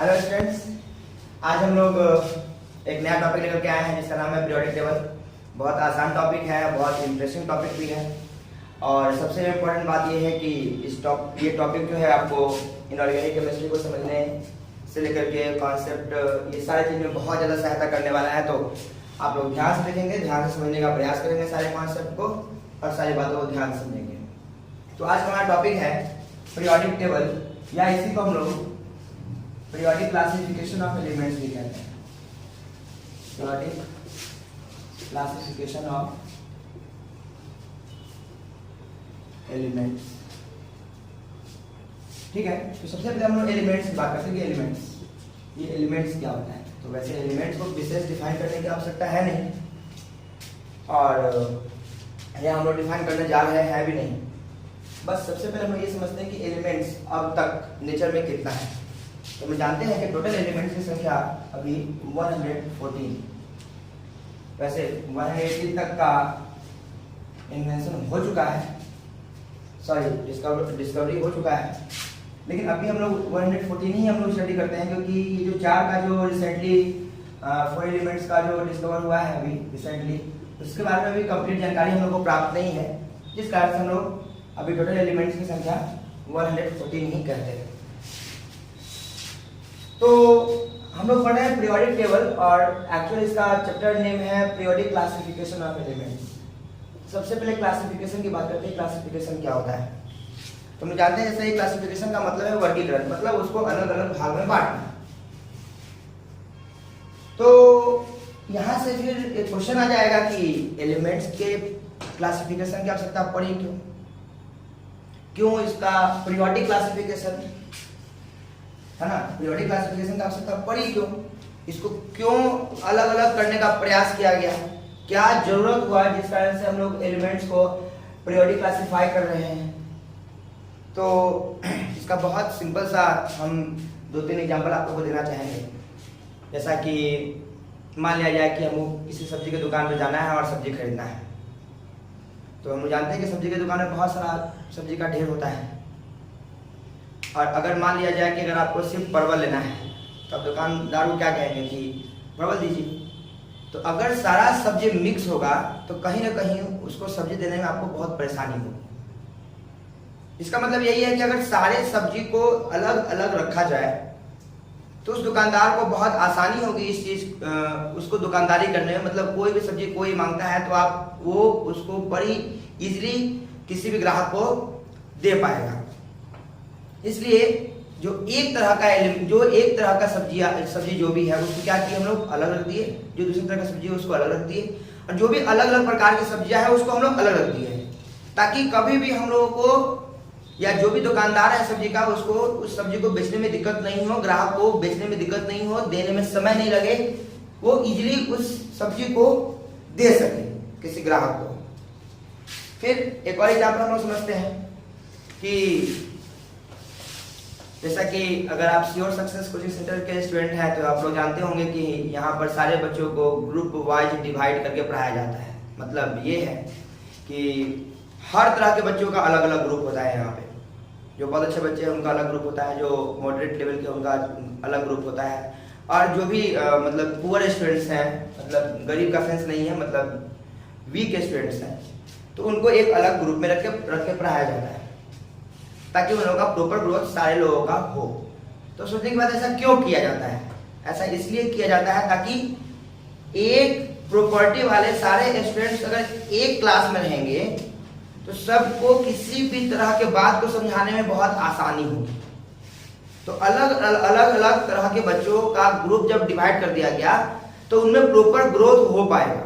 Hello students, आज हम लोग एक नया टॉपिक लेकर के आए हैं जिसका नाम है पीरियोडिक टेबल। बहुत आसान टॉपिक है, बहुत इंटरेस्टिंग टॉपिक भी है और सबसे इम्पोर्टेंट बात यह है कि ये टॉपिक जो है आपको इनऑर्गेनिक केमिस्ट्री को समझने से लेकर के कॉन्सेप्ट ये सारी चीज़ में बहुत ज़्यादा सहायता करने वाला है। तो आप लोग ध्यान से देखेंगे, ध्यान से समझने का प्रयास करेंगे सारे कॉन्सेप्ट को और सारी बातों को ध्यान से समझेंगे। तो आज हमारा टॉपिक है पीरियोडिक टेबल, या इसी को हम लोग पीरियोडिक क्लासिफिकेशन ऑफ एलिमेंट्स भी कहते हैं। पीरियोडिक क्लासिफिकेशन ऑफ एलिमेंट्स, ठीक है। तो सबसे पहले हम लोग एलिमेंट्स की बात करते हैं कि ये एलिमेंट्स क्या होता है। तो वैसे एलिमेंट्स को विशेष डिफाइन करने की आवश्यकता है नहीं और यह हम लोग डिफाइन करने जा रहे हैं भी नहीं। बस सबसे पहले हम लोग ये समझते हैं कि एलिमेंट्स अब तक नेचर में कितना है। तो हम जानते हैं कि टोटल एलिमेंट्स की संख्या अभी 114। वैसे 180 तक का इन्वेंशन हो चुका है, डिस्कवरी हो चुका है, लेकिन अभी हम लोग 114 ही हम लोग स्टडी करते हैं क्योंकि ये जो 4 का जो रिसेंटली 4 एलिमेंट्स का जो डिस्कवर हुआ है अभी रिसेंटली, उसके बारे में भी कंप्लीट जानकारी हम लोग को प्राप्त नहीं है, जिस कारण से हम लोग अभी टोटल एलिमेंट्स की संख्या 114 ही कहते हैं। तो हम लोग पढ़ रहे हैं पीरियोडिक टेबल और एक्चुअली इसका चैप्टर नेम है पीरियोडिक क्लासिफिकेशन ऑफ एलिमेंट्स। सबसे पहले क्लासिफिकेशन की बात करते हैं। क्लासिफिकेशन क्या होता है? तो हम जानते हैं जैसे ये क्लासिफिकेशन का मतलब है वर्गीकरण, मतलब उसको अलग अलग भाग में बांटना। तो यहां से फिर एक क्वेश्चन आ जाएगा कि एलिमेंट्स के क्लासिफिकेशन की आवश्यकता पड़ी क्यों इसका पीरियोडिक क्लासिफिकेशन है ना, पीरियोडिक क्लासिफिकेशन की आवश्यकता पड़ी क्यों, इसको क्यों अलग अलग करने का प्रयास किया गया, क्या जरूरत हुआ जिस कारण से हम लोग एलिमेंट्स को पीरियोडिक क्लासिफाई कर रहे हैं। तो इसका बहुत सिंपल सा हम 2-3 एग्जांपल आप लोगों को देना चाहेंगे। जैसा कि मान लिया जाए कि हमको किसी सब्जी की दुकान पे जाना है और सब्जी खरीदना है। तो हम जानते हैं कि सब्जी की दुकान में बहुत सारा सब्जी का ढेर होता है और अगर मान लिया जाए कि अगर आपको सिर्फ परवल लेना है तो अब दुकानदार को क्या कहेंगे कि परवल दीजिए। तो अगर सारा सब्जी मिक्स होगा तो कहीं ना कहीं उसको सब्जी देने में आपको बहुत परेशानी होगी। इसका मतलब यही है कि अगर सारे सब्जी को अलग अलग रखा जाए तो उस दुकानदार को बहुत आसानी होगी इस चीज उसको दुकानदारी करने में। मतलब कोई भी सब्जी कोई मांगता है तो आप वो उसको बड़ी इजीली किसी भी ग्राहक को दे पाएगा। इसलिए जो एक तरह का सब्जी जो भी है उसको क्या किया हम लोग अलग रख दिए, जो दूसरी तरह का सब्जी है उसको अलग रख दिए और जो भी अलग अलग प्रकार की सब्जियां है उसको हम लोग अलग रख दिए ताकि कभी भी हम लोगों को या जो भी दुकानदार है सब्जी का उसको उस सब्जी को बेचने में दिक्कत नहीं हो, ग्राहक को बेचने में दिक्कत नहीं हो, देने में समय नहीं लगे, वो इजीली उस सब्जी को दे सके किसी ग्राहक को। फिर एक और एग्जाम्पल हम लोग समझते हैं कि जैसा कि अगर आप श्योर सक्सेस कोचिंग सेंटर के स्टूडेंट हैं तो आप लोग जानते होंगे कि यहाँ पर सारे बच्चों को ग्रुप वाइज डिवाइड करके पढ़ाया जाता है। मतलब ये है कि हर तरह के बच्चों का अलग अलग ग्रुप होता है। यहाँ पे जो बहुत अच्छे बच्चे हैं उनका अलग ग्रुप होता है, जो मॉडरेट लेवल के उनका अलग ग्रुप होता है और जो भी मतलब पुअर स्टूडेंट्स हैं, मतलब गरीब का सेंस नहीं है, मतलब वीक स्टूडेंट्स हैं, तो उनको एक अलग ग्रुप में रख के पढ़ाया जाता है ताकि उन लोगों का प्रॉपर ग्रोथ सारे लोगों का हो। तो सोचने के बाद ऐसा क्यों किया जाता है? ऐसा इसलिए किया जाता है ताकि एक प्रॉपर्टी वाले सारे स्टूडेंट्स अगर एक क्लास में रहेंगे तो सबको किसी भी तरह के बात को समझाने में बहुत आसानी होगी। तो अलग अलग तरह के बच्चों का ग्रुप जब डिवाइड कर दिया गया तो उनमें प्रॉपर ग्रोथ हो पाएगा।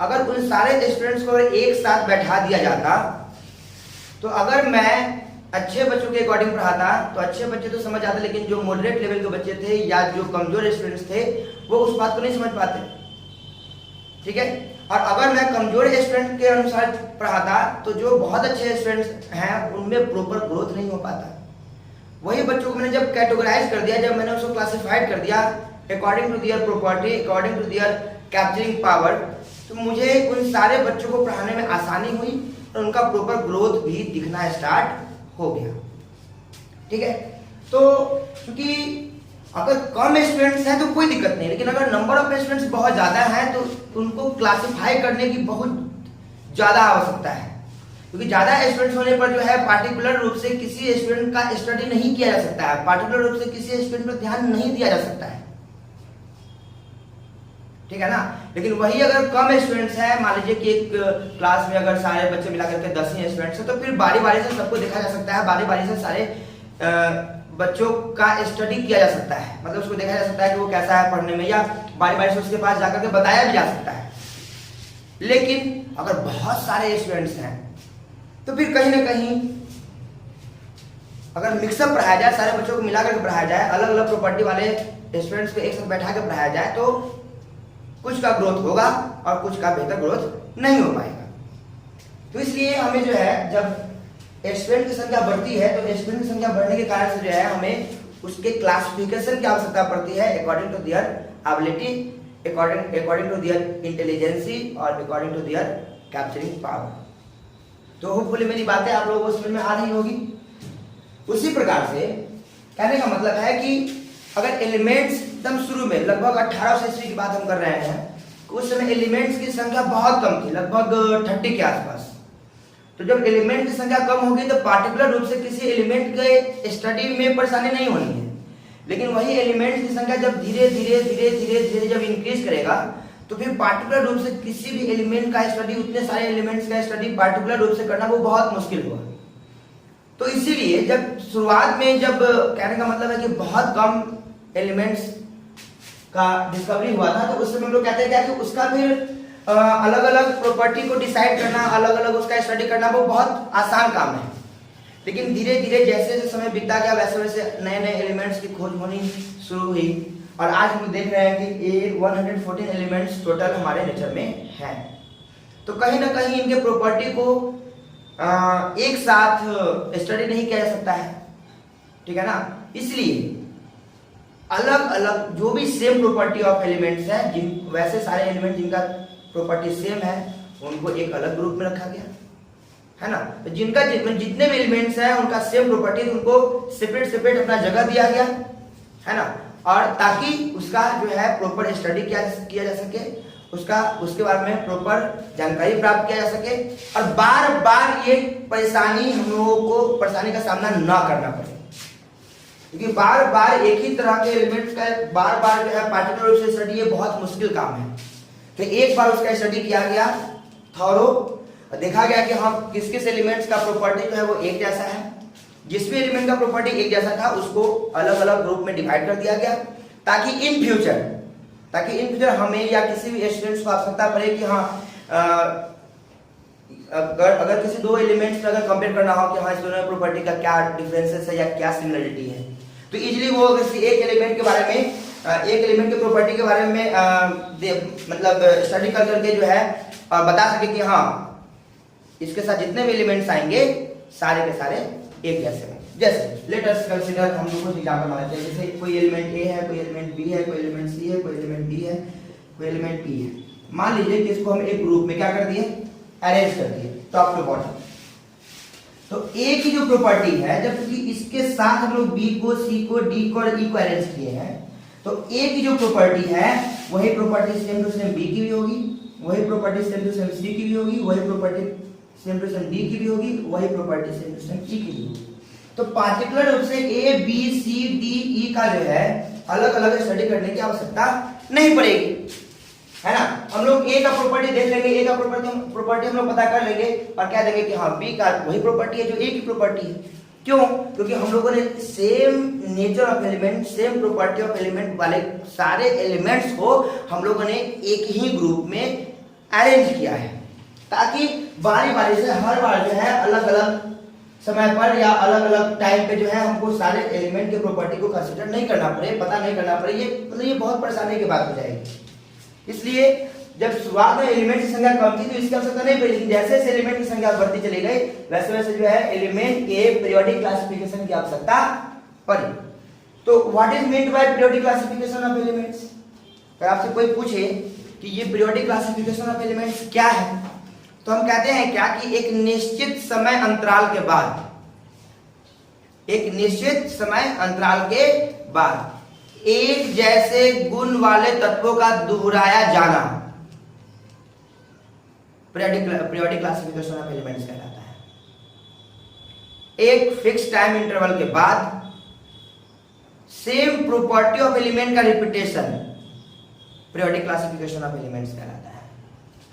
अगर उन सारे स्टूडेंट्स को एक साथ बैठा दिया जाता तो अगर मैं अच्छे बच्चों के अकॉर्डिंग पढ़ाता तो अच्छे बच्चे तो समझ आते, लेकिन जो मॉडरेट लेवल के बच्चे थे या जो कमजोर स्टूडेंट्स थे वो उस बात को नहीं समझ पाते, ठीक है। और अगर मैं कमजोर स्टूडेंट के अनुसार पढ़ाता तो जो बहुत अच्छे स्टूडेंट्स हैं उनमें प्रॉपर ग्रोथ नहीं हो पाता। वही बच्चों को मैंने जब कैटेगराइज कर दिया, जब मैंने उसको क्लासिफाइड कर दिया according to their property, according to their capturing power, तो मुझे उन सारे बच्चों को पढ़ाने में आसानी हुई और उनका प्रॉपर ग्रोथ भी दिखना स्टार्ट हो गया, ठीक है। तो क्योंकि अगर कम स्टूडेंट्स हैं तो कोई दिक्कत नहीं, लेकिन अगर नंबर ऑफ स्टूडेंट्स बहुत ज्यादा हैं तो उनको क्लासिफाई करने की बहुत ज्यादा आवश्यकता है, क्योंकि ज्यादा स्टूडेंट्स होने पर जो है पार्टिकुलर रूप से किसी स्टूडेंट का स्टडी नहीं किया जा सकता है, पार्टिकुलर रूप से किसी स्टूडेंट पर ध्यान नहीं दिया जा सकता है, ठीक है ना। लेकिन वही अगर कम स्टूडेंट्स हैं, मान लीजिए कि एक क्लास में अगर सारे बच्चे मिलाकर के 10 ही स्टूडेंट्स हैं, तो फिर बारी बारी से सबको देखा जा सकता है, बारी बारी से सारे बच्चों का स्टडी किया जा सकता है, मतलब उसको देखा जा सकता है कि वो कैसा है पढ़ने में, या बारी बारी से उसके पास जाकर के बताया भी जा सकता है। लेकिन अगर बहुत सारे स्टूडेंट्स हैं तो फिर कहीं ना कहीं अगर मिक्सअप पढ़ाया जाए, सारे बच्चों को मिलाकर के पढ़ाया जाए, अलग अलग प्रॉपर्टी वाले स्टूडेंट्स को एक साथ बैठा के पढ़ाया जाए, तो कुछ का ग्रोथ होगा और कुछ का बेहतर ग्रोथ नहीं हो पाएगा। तो इसलिए हमें जो है जब स्टूडेंट की संख्या बढ़ती है तो स्टूडेंट की संख्या बढ़ने के कारण से जो है हमें उसके क्लासिफिकेशन की आवश्यकता पड़ती है according to their ability, according to their intelligency और according to their capturing power. तो होपफुली मेरी बातें आप लोगों को समझ में आ रही होगी। उसी प्रकार से कहने का मतलब है कि अगर एलिमेंट्स एकदम शुरू में लगभग 1800 ईस्वी की बात हम कर रहे हैं, उस समय एलिमेंट्स की संख्या बहुत कम थी, लगभग 30 के आसपास। तो जब एलिमेंट की संख्या कम होगी तो पार्टिकुलर रूप से किसी एलिमेंट के स्टडी में परेशानी नहीं होनी है, लेकिन वही एलिमेंट की संख्या जब धीरे धीरे धीरे धीरे धीरे जब इंक्रीज करेगा तो फिर पार्टिकुलर रूप से किसी भी एलिमेंट का स्टडी, उतने सारे एलिमेंट्स का स्टडी पार्टिकुलर रूप से करना वो बहुत मुश्किल होगा। तो इसीलिए जब शुरुआत में, जब कहने का मतलब है कि बहुत कम एलिमेंट्स का डिस्कवरी हुआ था, तो उस समय हम लोग कहते हैं कि उसका फिर अलग अलग प्रॉपर्टी को डिसाइड करना, अलग अलग उसका स्टडी करना वो बहुत आसान काम है। लेकिन धीरे धीरे जैसे जैसे समय बीतता गया वैसे वैसे नए नए एलिमेंट्स की खोज होनी शुरू हुई, और आज हम देख रहे हैं कि ये 114 एलिमेंट्स टोटल हमारे नेचर में हैं। तो कहीं ना कहीं इनके प्रॉपर्टी को एक साथ स्टडी नहीं किया जा सकता है, ठीक है ना। इसलिए अलग अलग जो भी सेम प्रॉपर्टी ऑफ एलिमेंट्स हैं, वैसे सारे एलिमेंट जिनका प्रॉपर्टी सेम है उनको एक अलग ग्रुप में रखा गया है ना। तो जिनका जितने भी एलिमेंट्स हैं उनका सेम प्रॉपर्टी, उनको सेपरेट सेपरेट अपना जगह दिया गया है ना, और ताकि उसका जो है प्रॉपर स्टडी किया जा सके, उसके बारे में प्रॉपर जानकारी प्राप्त किया जा सके, और बार बार ये परेशानी हम लोगों को परेशानी का सामना ना करना पड़े, क्योंकि बार बार एक ही तरह के एलिमेंट्स का बार बार जो है पार्टिकुलर रूप से स्टडी ये बहुत मुश्किल काम है। तो एक बार उसका स्टडी किया गया थॉरो, देखा गया कि हाँ किस किस एलिमेंट्स का प्रॉपर्टी जो है वो एक जैसा है, जिस भी एलिमेंट का प्रॉपर्टी एक जैसा था उसको अलग अलग ग्रुप में डिवाइड कर दिया गया, ताकि इन फ्यूचर हमें या किसी भी स्टूडेंट्स को आवश्यकता पड़े कि हाँ अगर किसी दो एलिमेंट्स अगर कंपेयर करना हो कि हाँ इस दोनों प्रॉपर्टी का क्या डिफरेंसेस है या क्या सिमिलरिटी है, तो इजीली वो अगर एक एलिमेंट के बारे में एक एलिमेंट की प्रॉपर्टी के बारे में मतलब स्टडी कर करके जो है बता सके कि हाँ इसके साथ जितने भी एलिमेंट्स आएंगे सारे के सारे एक जैसे हैं। जैसे लेट अस कंसीडर, हम लोग कुछ एग्जांपल मानते हैं, जैसे कोई एलिमेंट ए है, कोई एलिमेंट बी है, कोई एलिमेंट सी है, कोई एलिमेंट डी है, कोई एलिमेंट पी है। मान लीजिए कि इसको हम एक ग्रुप में क्या कर दिए, अरेंज कर दिए टॉप टू बॉटम। तो ए की जो प्रॉपर्टी है, जबकि इसके साथ हम लोग बी को, सी को, डी को और ई को अरेंज किए हैं, तो ए की जो प्रॉपर्टी है वही property same to same B की भी होगी, वही property same to same C की भी होगी, वही property same to same D की भी होगी, वही property same to same E की भी होगी। तो पार्टिकुलर रूप से ए बी सी डी ई का जो है अलग अलग स्टडी करने की आवश्यकता नहीं पड़ेगी, है ना। हम लोग ए का प्रॉपर्टी देख लेंगे, ए का प्रॉपर्टी हम लोग पता कर लेंगे और कह देंगे कि हाँ बी का वही प्रॉपर्टी है जो ए की प्रॉपर्टी है। क्यों? क्योंकि हम लोगों ने same nature of element, same property of element वाले सारे एलिमेंट्स को हम लोगों ने एक ही ग्रुप में अरेंज किया है, ताकि बारी बारी से हर बार जो है अलग अलग समय पर या अलग अलग टाइम पे जो है हमको सारे एलिमेंट के प्रॉपर्टी को कंसीडर नहीं करना पड़े, पता नहीं करना पड़े, ये मतलब ये बहुत परेशानी की बात हो जाएगी। इसलिए जब शुरुआत में एलिमेंट की संख्या कम थी तो इसकी आवश्यकता नहीं पड़ी, लेकिन जैसे जैसे एलिमेंट की संख्या बढ़ती चली गई वैसे वैसे जो है एलिमेंट के पीरियोडिक क्लासिफिकेशन की आवश्यकता पड़ी। तो what is meant by periodic classification of elements? अगर आपसे कोई पूछे कि ये पीरियोडिक क्लासिफिकेशन ऑफ एलिमेंट्स क्या है, तो हम कहते हैं क्या कि एक निश्चित समय अंतराल के बाद एक जैसे गुण वाले तत्वों का दोहराया जाना पीरियोडिक क्लासिफिकेशन ऑफ एलिमेंट्स कहलाता है। एक फिक्स टाइम इंटरवल के बाद सेम प्रॉपर्टी ऑफ एलिमेंट का repetition periodic classification of elements कहलाता है।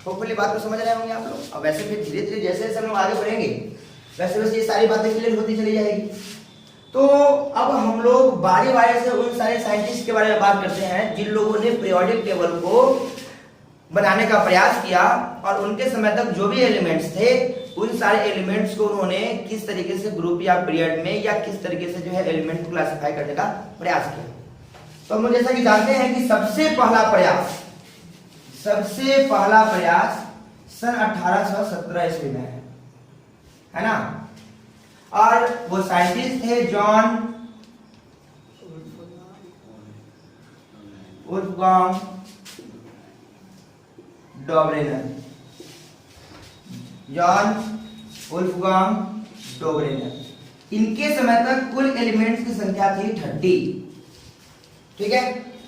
होपफुली बात को समझ रहे होंगे आप लोग। और वैसे फिर धीरे धीरे जैसे जैसे हम लोग आगे बढ़ेंगे वैसे वैसे ये सारी बातें क्लियर होती चली जाएगी। तो अब हम लोग बारी बारी से उन सारे साइंटिस्ट के बारे में बात करते हैं जिन लोगों ने पीरियोडिक टेबल को बनाने का प्रयास किया और उनके समय तक जो भी एलिमेंट्स थे उन सारे एलिमेंट्स को उन्होंने किस तरीके से ग्रुप या पीरियड में या किस तरीके से जो है एलिमेंट को क्लासिफाई करने का प्रयास किया। तो हम लोग जैसा कि जानते हैं कि सबसे पहला प्रयास सन 1817 ईस्वी में है ना। और वो साइंटिस्ट थे जॉन वुल्फ्गांग डोबरेनर। इनके समय तक कुल एलिमेंट्स की संख्या थी 30। ठीक है,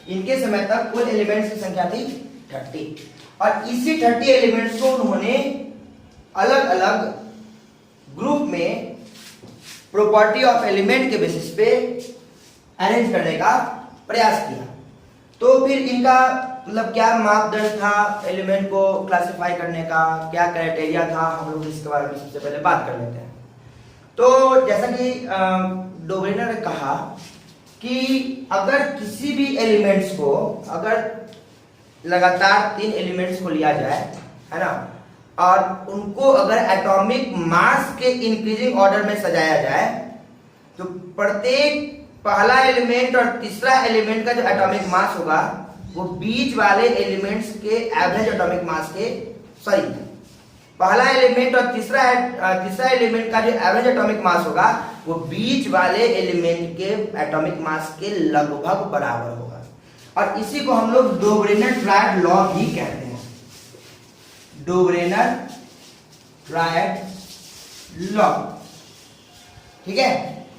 इनके समय तक कुल एलिमेंट्स की संख्या थी 30 और इसी 30 एलिमेंट्स को उन्होंने अलग अलग ग्रुप में प्रॉपर्टी ऑफ एलिमेंट के बेसिस पे अरेंज करने का प्रयास किया। तो फिर इनका मतलब क्या मापदंड था एलिमेंट को क्लासिफाई करने का, क्या क्राइटेरिया था, हम लोग इसके बारे में सबसे पहले बात कर लेते हैं। तो जैसा कि डोबरेनर ने कहा कि अगर किसी भी एलिमेंट्स को अगर लगातार 3 एलिमेंट्स को लिया जाए है ना और उनको अगर एटॉमिक मास के इंक्रीजिंग ऑर्डर में सजाया जाए तो प्रत्येक पहला एलिमेंट और तीसरा एलिमेंट का जो एटॉमिक मास होगा वो बीच वाले एलिमेंट्स के एवरेज एटॉमिक मास के पहला एलिमेंट और तीसरा एलिमेंट का जो एवरेज एटॉमिक मास होगा वो बीच वाले एलिमेंट के एटॉमिक मास के लगभग बराबर होगा। और इसी को हम लोग डोबरेनर ट्रायड लॉ भी कहते हैं। डोबरेनर ट्रायड लॉ, ठीक है।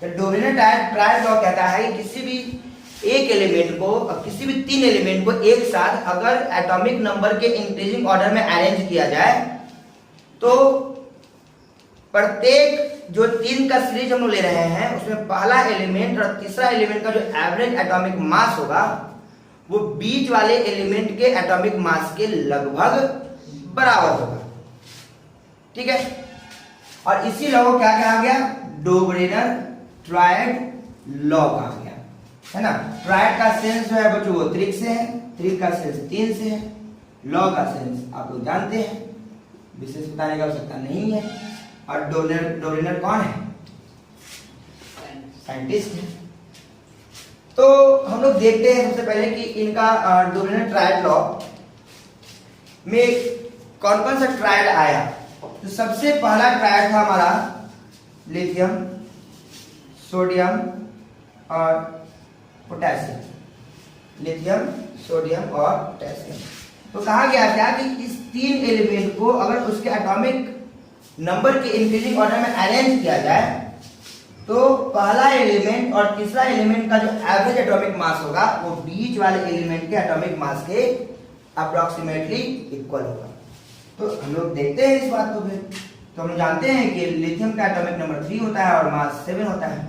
तो डोबरेनर ट्रायड लॉ कहता है कि किसी भी एक एलिमेंट को किसी भी 3 एलिमेंट को एक साथ अगर एटॉमिक नंबर के इंक्रीजिंग ऑर्डर में अरेंज किया जाए तो प्रत्येक जो 3 का सीरीज हम लोग ले रहे हैं उसमें पहला एलिमेंट और तीसरा एलिमेंट का जो एवरेज एटॉमिक मास होगा वो बीच वाले एलिमेंट के एटॉमिक मास के लगभग बराबर होगा। ठीक है, और इसी लॉ को क्या कहा गया? डोबरेनर ट्रायड लॉ कहा गया, है ना। ट्रायड का सेंस जो है बच्चों वो त्रिक से है, त्रिक का सेंस 3 से है, लॉ का सेंस आप लोग जानते हैं, विशेष बताने की आवश्यकता नहीं है। और डोबरेनर कौन है? साइंटिस्ट है। तो हम लोग देखते हैं सबसे पहले कि इनका डोबरेनर ट्रायड लॉ में कौन कौन सा ट्रायड आया। तो सबसे पहला ट्रायड था हमारा लिथियम, सोडियम और पोटेशियम। लिथियम, सोडियम और पोटेशियम। तो कहा गया क्या कि इस 3 एलिमेंट को अगर उसके एटॉमिक नंबर के इंक्रीजिंग ऑर्डर में अरेंज किया जाए तो पहला एलिमेंट और तीसरा एलिमेंट का जो एवरेज एटॉमिक मास होगा वो बीच वाले एलिमेंट के एटॉमिक मास के अप्रोक्सीमेटली इक्वल होगा। तो हम लोग देखते हैं इस बात को फिर। तो हम जानते हैं कि लिथियम का एटॉमिक नंबर 3 होता है और मास 7 होता है,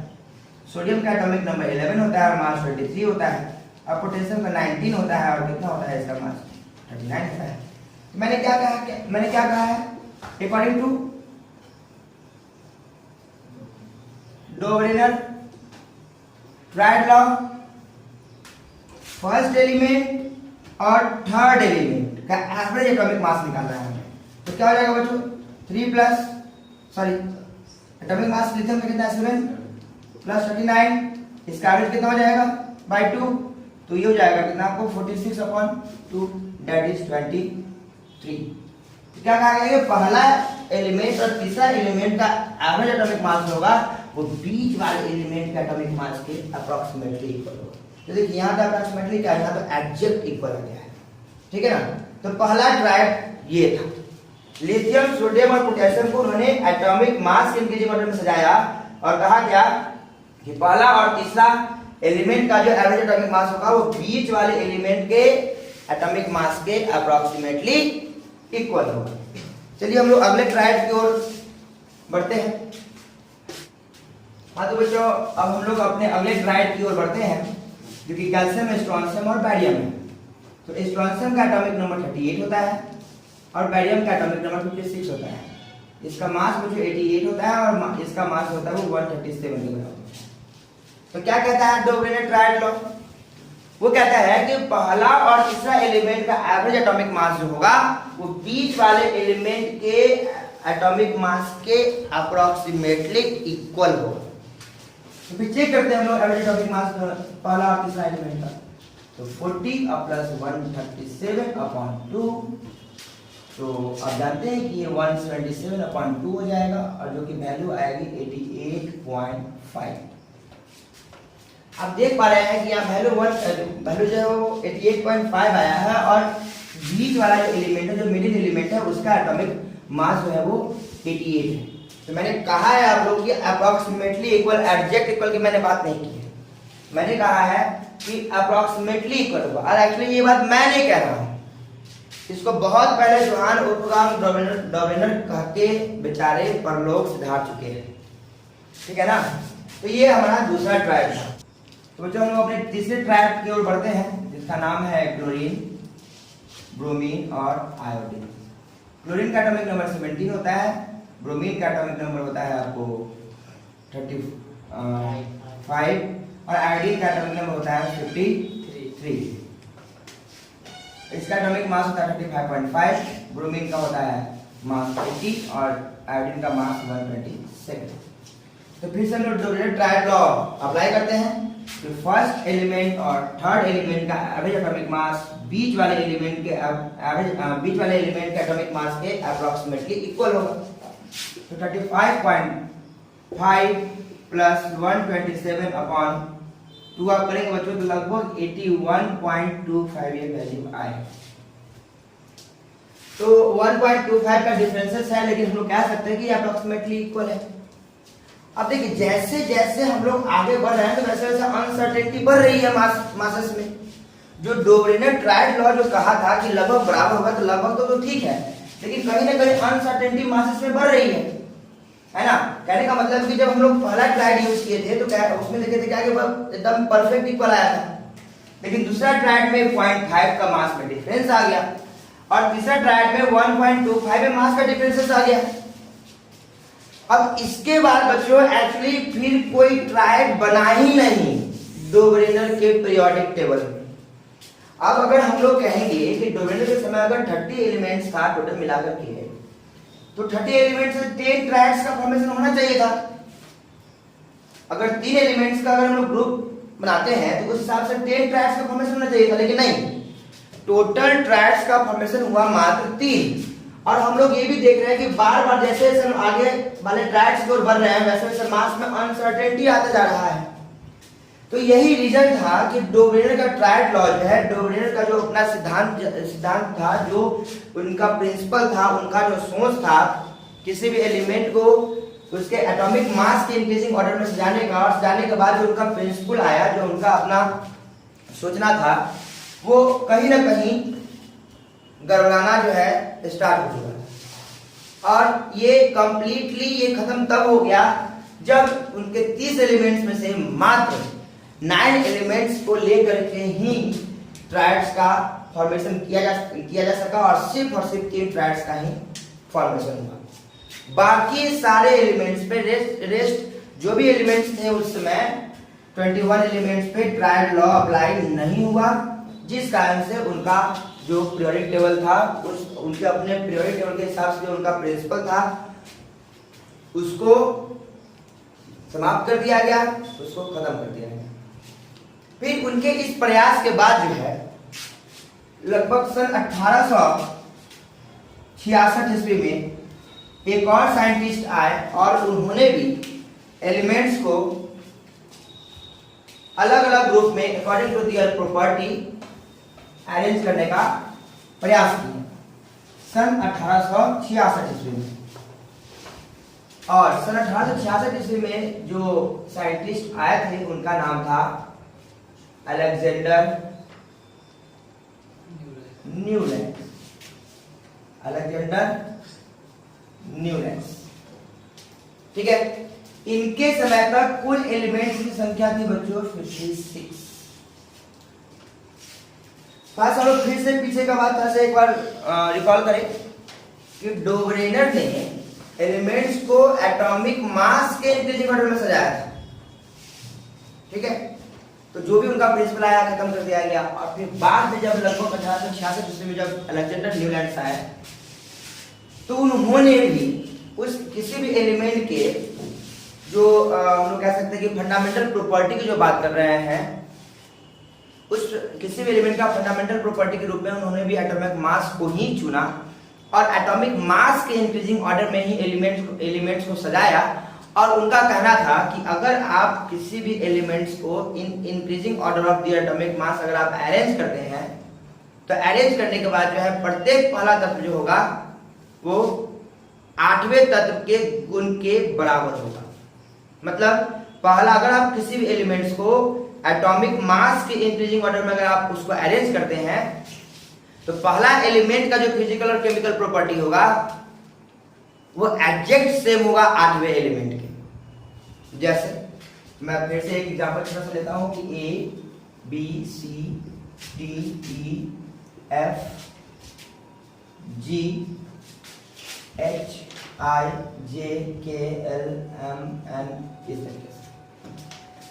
सोडियम का एटॉमिक नंबर 11 होता है और मास 23 होता है, और पोटेशियम का 19 होता है और कितना होता है इसका मास 39 होता है। मैंने क्या कहा है according to Dobereiner triad law first element और थर्ड एलिमेंट का एवरेज एटॉमिक मास निकालना है। तो क्या हो जाएगा बच्चों? 3 प्लस एटॉमिक मास लिथियम का कितना है 7 प्लस 39, इसका एवरेज कितना हो जाएगा बाय 2। तो ये हो जाएगा कितना आपको 46/2 दैट इज 23। क्या कहा गया? पहला एलिमेंट और तीसरा एलिमेंट का एवरेज एटॉमिक मास होगा वो बीच वाले एलिमेंट के एटॉमिक मास के अप्रोक्सीमेटली इक्वल होगा। तो देखिए यहाँ तो अप्रोक्सीमेटली क्या है, यहाँ तो एग्जैक्ट इक्वल आ गया है। ठीक है ना। तो पहला ट्रायड ये था। लिथियम, सोडियम और पोटेशियम को उन्होंने एटॉमिक मास के इंक्रीजिंग ऑर्डर में सजाया और कहा गया कि पहला और तीसरा एलिमेंट का जो एवरेज एटॉमिक मास होगा वो बीच वाले एलिमेंट के एटॉमिक मास के अप्रोक्सीमेटली इक्वल होगा। चलिए हम लोग अगले ट्रायड की ओर बढ़ते हैं। हाँ तो बच्चों अब हम लोग अपने अगले ट्रायड की ओर बढ़ते हैं जो कि कैल्शियम, स्ट्रोंशियम और बैरियम है। तो स्ट्रोंशियम का एटॉमिक नंबर 38 होता है और बैरियम का एटॉमिक नंबर 56 होता है। इसका मास जो 88 होता है और इसका मास होता है वो 137 के बराबर। तो क्या कहता है डो ब्रेनर ट्रायड लॉ? वो कहता है कि पहला और तीसरा एलिमेंट का एवरेज एटॉमिक मास जो होगा वो बीच वाले एलिमेंट के एटॉमिक मास के अप्रोक्सीमेटली इक्वल होगा। तो फिर चेक करते हैं हम लोग एवरेज एटॉमिक मास पहला और तीसरा एलिमेंट का। तो 40 प्लस 137 अपॉन 2, तो आप जानते हैं कि ये 177 अपॉन 2 हो जाएगा और जो कि वैल्यू आएगी 88.5। आप देख पा रहे हैं कि यहाँ वैल्यू जो है वो 88.5 आया है और बीच वाला जो एलिमेंट है, जो मिडिल एलिमेंट है, उसका एटॉमिक मास जो है वो 88 है। तो मैंने कहा है आप लोग कि अप्रोक्सीमेटली इक्वल, एग्जैक्ट इक्वल की मैंने बात नहीं की है। मैंने कहा है कि अप्रोक्सीमेटली इक्वल होगा और एक्चुअली ये बात मैं नहीं कह रहा हूँ, इसको बहुत पहले जोहान वोल्फ्गांग डॉबरेनर कह के बेचारे परलोक सिधार चुके हैं, ठीक है ना। तो ये हमारा दूसरा ट्रायड था। तो बच्चों हम लोग अपने तीसरे ट्रायड की ओर बढ़ते हैं जिसका नाम है क्लोरीन, ब्रोमीन और आयोडीन। क्लोरीन का एटॉमिक नंबर 17 होता है, ब्रोमीन का एटॉमिक नंबर होता है आपको 35 और आयोडीन का एटॉमिक नंबर होता है 53। इसका एटॉमिक मास होता है 35.5, ब्रोमीन का होता है मास 80 और आयोडीन का मास 127। तो फिर से हम लोग ट्रायड लॉ अप्लाई करते हैं। तो फर्स्ट एलिमेंट और थर्ड एलिमेंट का एवरेज एटॉमिक मास बीच वाले एलिमेंट के एटॉमिक मास के अप्रोक्सीमेटली इक्वल होगा। तो 35.5 प्लस 127 अपॉन 2 आप करेंगे बच्चों तो लगभग 81.25 ये वैल्यू आए। तो 1.25 का डिफरेंसेस है, लेकिन हम लोग कह सकते हैं कि अप्रोक्सीमेटली इक्वल है। अब देखिए जैसे जैसे हम लोग आगे बढ़ रहे हैं तो वैसे वैसे अनसर्टेनिटी बढ़ रही है मासेस में। जो डो ब्रेनर ट्रायड लॉ जो कहा था कि लगभग बराबर होगा, तो लगभग तो ठीक है, लेकिन कहीं ना कहीं अनसर्टेनिटी मासेस में बढ़ रही है ना। कहने का मतलब कि जब हम लोग पहला ट्रायड यूज किए थे तो क्या उसमें देखे थे क्या कि एकदम परफेक्ट इक्वल आया था, लेकिन दूसरा ट्रायड में 0.5 का मास में डिफरेंस आ गया और तीसरा ट्रायड में 1.25 में मास का डिफरेंस आ गया। अब इसके बाद बच्चों एक्चुअली फिर कोई ट्रायड बना ही नहीं डो ब्रेनर के पीरियोडिक टेबल में। अब अगर हम लोग कहेंगे कि डो ब्रेनर के समय अगर 30 एलिमेंट्स था टोटल मिलाकर के, तो 30 एलिमेंट्स से 10 ट्रायड्स का फॉर्मेशन होना चाहिए था। अगर 3 एलिमेंट्स का अगर हम लोग ग्रुप बनाते हैं तो उस हिसाब से 10 ट्रायड्स का फॉर्मेशन होना चाहिए था, लेकिन नहीं, टोटल ट्रायड्स का फॉर्मेशन हुआ मात्र 3। और हम लोग ये भी देख रहे हैं कि बार बार जैसे जैसे हम आगे वाले ट्रायड्स की ओर बढ़ रहे हैं वैसे वैसे मास में अनसर्टेनिटी आता जा रहा है। तो यही रीजन था कि डो ब्रेनर का ट्रायड लॉ जो है, डो ब्रेनर का जो अपना सिद्धांत था, जो उनका प्रिंसिपल था, उनका जो सोच था किसी भी एलिमेंट को उसके एटॉमिक मास के इंक्रीजिंग ऑर्डर में सजाने का, और सजाने के बाद जो उनका प्रिंसिपल आया, जो उनका अपना सोचना था, वो कहीं ना कहीं गड़बड़ाना जो है स्टार्ट हो चुका। और ये कंप्लीटली ये खत्म तब हो गया जब उनके 30 एलिमेंट्स में से मात्र 9 एलिमेंट्स को लेकर के ही ट्रायड्स का फॉर्मेशन किया जा सका और सिर्फ 3 ट्रायड्स का ही फॉर्मेशन हुआ। बाकी सारे एलिमेंट्स पे रेस्ट जो भी एलिमेंट्स थे उस समय 21 एलिमेंट्स पे ट्रायड लॉ अप्लाई नहीं हुआ, जिस कारण से उनका जो पीरियोडिक टेबल था उनके अपने पीरियोडिक टेबल के हिसाब से जो उनका प्रिंसिपल था उसको समाप्त कर दिया गया, उसको खत्म कर दिया गया। फिर उनके इस प्रयास के बाद जो है लगभग सन 1866 ईस्वी में एक और साइंटिस्ट आए और उन्होंने भी एलिमेंट्स को अलग अलग ग्रुप में according to their property arrange करने का प्रयास किया सन 1866 ईस्वी में। और सन 1866 ईस्वी में जो साइंटिस्ट आए थे उनका नाम था अलेक्जेंडर न्यूलैंड, अलेक्जेंडर न्यूलैंड। ठीक है, इनके समय तक कुल एलिमेंट्स की संख्या थी बच्चों 56। खास हम लोग फिर से पीछे का बात से एक बार रिकॉल करें कि डोबरेनर ने एलिमेंट्स को एटॉमिक मास के इंक्रीजिंग ऑर्डर में सजाया था। ठीक है, तो जो भी उनका प्रिंसिपल आया खत्म कर दिया गया। और फिर बाद में जब लगभग 1866 ईस्वी में जब अलेक्जेंडर न्यूलैंड आए तो उन्होंने भी उस किसी भी एलिमेंट के जो हम लोग कह सकते हैं कि फंडामेंटल प्रॉपर्टी की जो बात कर रहे हैं, उस किसी भी एलिमेंट का फंडामेंटल प्रॉपर्टी के रूप में उन्होंने भी एटॉमिक मास को ही चुना और एटॉमिक मास के इंक्रीजिंग ऑर्डर में ही एलिमेंट्स को सजाया। और उनका कहना था कि अगर आप किसी भी एलिमेंट्स को in increasing order of the atomic mass अगर आप अरेंज करते हैं तो अरेंज करने के बाद जो है प्रत्येक पहला तत्व जो होगा वो 8वें तत्व के गुण के बराबर होगा। मतलब पहला अगर आप किसी भी एलिमेंट्स को एटॉमिक मास के इंक्रीजिंग ऑर्डर में अगर आप उसको अरेंज करते हैं तो पहला एलिमेंट का जो फिजिकल और केमिकल प्रॉपर्टी होगा वो एग्जैक्ट सेम होगा 8वें एलिमेंट के। जैसे मैं फिर से एक एग्जांपल छोटा सा लेता हूं कि A B C D E F G H I J K L M N इस तरीके से।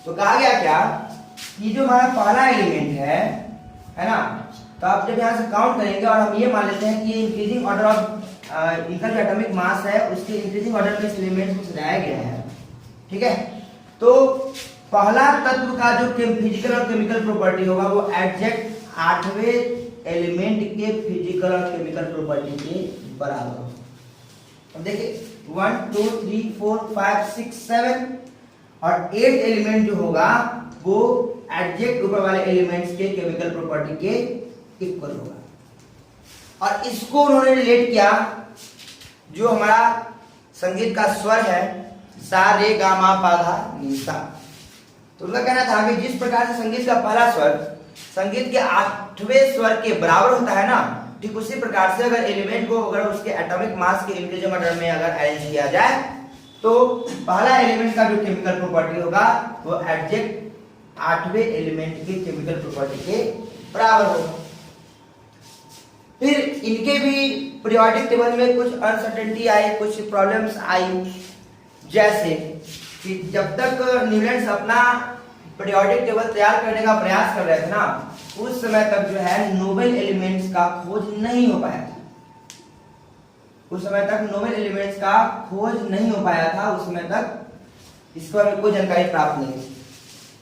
तो कहा गया क्या, ये जो हमारा पहला एलिमेंट है ना, तो आप जब यहाँ से काउंट करेंगे और हम ये मान लेते हैं कि ये इंक्रीजिंग ऑर्डर ऑफ इनका जो एटॉमिक मास है उसके इंक्रीजिंग ऑर्डर में इस एलिमेंट को सजाया गया है। ठीक है, तो पहला तत्व का जो फिजिकल और केमिकल प्रॉपर्टी होगा वो एग्जैक्ट 8वें एलिमेंट के फिजिकल और केमिकल प्रॉपर्टी के बराबर होगा। अब देखिए 1 2 3 4 5 6 7 और 8 एलिमेंट जो होगा वो एग्जैक्ट ऊपर वाले एलिमेंट्स के केमिकल प्रॉपर्टी के इक्वल होगा। और इसको उन्होंने रिलेट किया जो हमारा संगीत का स्वर है सा रे गा मा पा धा नी सा। तो उनका कहना था कि जिस प्रकार से संगीत का पहला स्वर संगीत के 8वें स्वर के बराबर होता है ना, ठीक उसी प्रकार से अगर एलिमेंट को अगर उसके एटॉमिक मास के इंक्रीजिंग ऑर्डर में अगर अरेंज किया जाए तो पहला एलिमेंट का जो केमिकल प्रॉपर्टी होगा वो एग्जैक्ट 8वें एलिमेंट के केमिकल प्रॉपर्टी के बराबर होगा। फिर इनके भी पीरियोडिक टेबल में कुछ अनसर्टेनिटी आई, कुछ प्रॉब्लम्स आई। जैसे कि जब तक न्यूलैंड अपना पीरियोडिक टेबल तैयार करने का प्रयास कर रहे थे ना, उस समय तक जो है नोबेल एलिमेंट्स का खोज नहीं हो पाया था। उस समय तक नोबेल एलिमेंट्स का खोज नहीं हो पाया था, उस समय तक इस पर कोई जानकारी प्राप्त नहीं थी।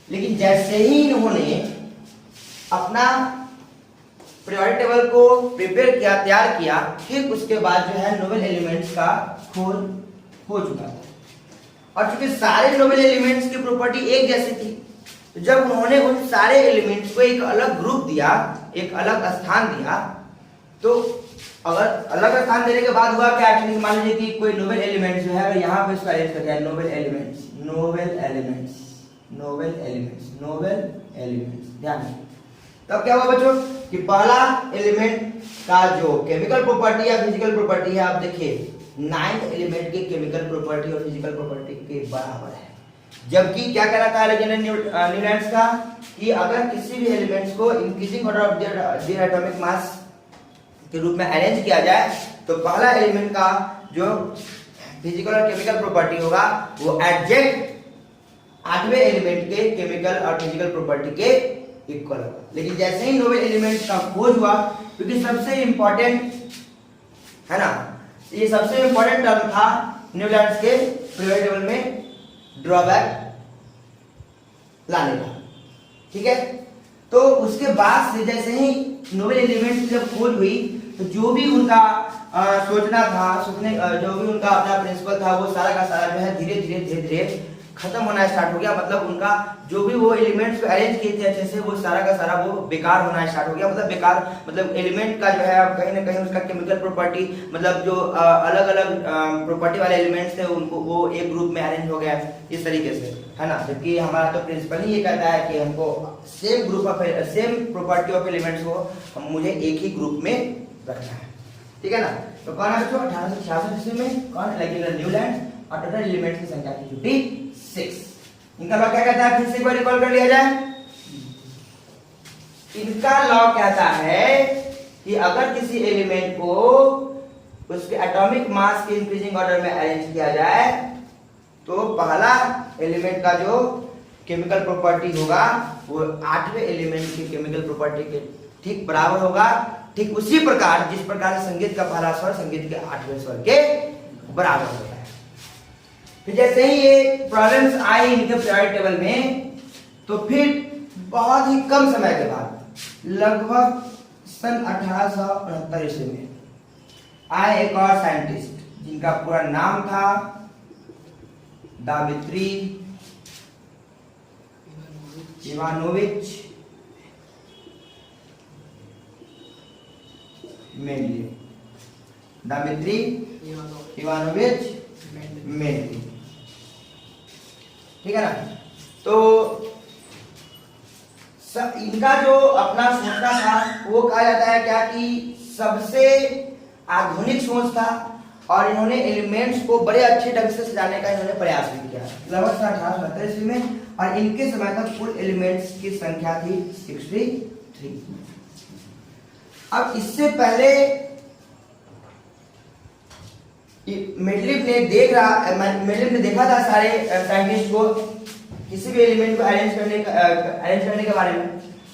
लेकिन जैसे ही इन्होंने अपना पीरियोडिक टेबल को प्रिपेयर किया, तैयार किया, ठीक उसके बाद जो है नोबेल एलिमेंट्स का खोज हो चुका था। और चूंकि सारे नोबेल एलिमेंट्स की प्रॉपर्टी एक जैसी थी, तो जब उन्होंने उन सारे एलिमेंट्स को एक अलग ग्रुप दिया, एक अलग स्थान दिया, तो अगर अलग स्थान देने के बाद हुआ क्या, एक्चुअली मान लीजिए कि कोई नोबेल एलिमेंट जो है अगर यहाँ पे इसको अरेंज कर दिया Nobel elements, Nobel elements, Nobel elements, Nobel elements, ध्यान रखिए। तब क्या हुआ बच्चों कि पहला एलिमेंट का जो केमिकल प्रॉपर्टी या फिजिकल प्रॉपर्टी है, आप देखिए 9th एलिमेंट के केमिकल प्रॉपर्टी और फिजिकल प्रॉपर्टी के बराबर है। जबकि क्या कहना था अलेक्जेंडर न्यूलैंड का कि अगर किसी भी एलिमेंट्स को increasing order of their atomic mass के रूप में अरेंज किया जाए तो पहला एलिमेंट का जो फिजिकल और केमिकल प्रॉपर्टी होगा वो एग्जैक्ट 8वें एलिमेंट के केमिकल और फिजिकल प्रॉपर्टी के इक्वल होगा। लेकिन जैसे ही नोबेल एलिमेंट का खोज हुआ, क्योंकि सबसे इंपॉर्टेंट है ना, ये सबसे इंपॉर्टेंट टर्म था न्यूलैंड के पीरियोडिक टेबल में ड्रॉबैक लाने का। ठीक है, तो उसके बाद से जैसे ही नोबेल एलिमेंट की जब खोज हुई तो जो भी उनका सोचना था, जो भी उनका अपना प्रिंसिपल था, वो सारा का सारा जो है धीरे धीरे खत्म होना स्टार्ट हो गया, मतलब उनका जो भी वो एलिमेंट्स को अरेंज किए थे अच्छे से वो सारा का सारा वो बेकार होना स्टार्ट हो गया। मतलब बेकार मतलब एलिमेंट का जो है कहीं ना कहीं उसका केमिकल प्रॉपर्टी, मतलब जो अलग अलग प्रॉपर्टी वाले एलिमेंट्स थे उनको वो एक ग्रुप में अरेंज हो गया इस तरीके से, है ना। जबकि हमारा तो प्रिंसिपल ही ये कहता है कि हमको same group of same property of elements को मुझे एक ही ग्रुप में रखना है, ठीक है ना। तो कौन है बच्चों 1866 ईस्वी में कौन एलेक्जेंडर न्यूलैंड, और टोटल एलिमेंट्स की संख्या थी 56। इनका लॉ क्या कहता है, फिर से एक बार रिकॉल कर लिया जाए। इनका लॉ कहता है कि अगर किसी एलिमेंट को उसके एटॉमिक मास के इंक्रीजिंग ऑर्डर में अरेंज किया जाए तो पहला एलिमेंट का जो केमिकल प्रॉपर्टी होगा वो 8वें एलिमेंट की केमिकल प्रॉपर्टी के ठीक बराबर होगा। ठीक उसी प्रकार जिस प्रकार से संगीत का पहला स्वर संगीत के 8वें स्वर के बराबर होता है। फिर जैसे ही ये प्रॉब्लम्स आई इनके पीरियोडिक टेबल में, तो फिर बहुत ही कम समय के बाद लगभग सन 1869 ईस्वी में आए एक और साइंटिस्ट जिनका पूरा नाम था दामित्री इवानोविच मेंडलीव। दामित्री इवानोविच मेंडलीव, ठीक है ना। तो इनका जो अपना सोचना था वो कहा जाता है क्या कि सबसे आधुनिक सोच था, और इन्होंने एलिमेंट्स को बड़े अच्छे ढंग से सजाने का इन्होंने प्रयास भी किया लगभग 1869 ईस्वी में, और इनके समय तक कुल एलिमेंट्स की संख्या थी 63। अब इससे पहले मेंडलीव ने देखा था सारे साइंटिस्ट को किसी भी एलिमेंट को अरेंज करने के बारे में,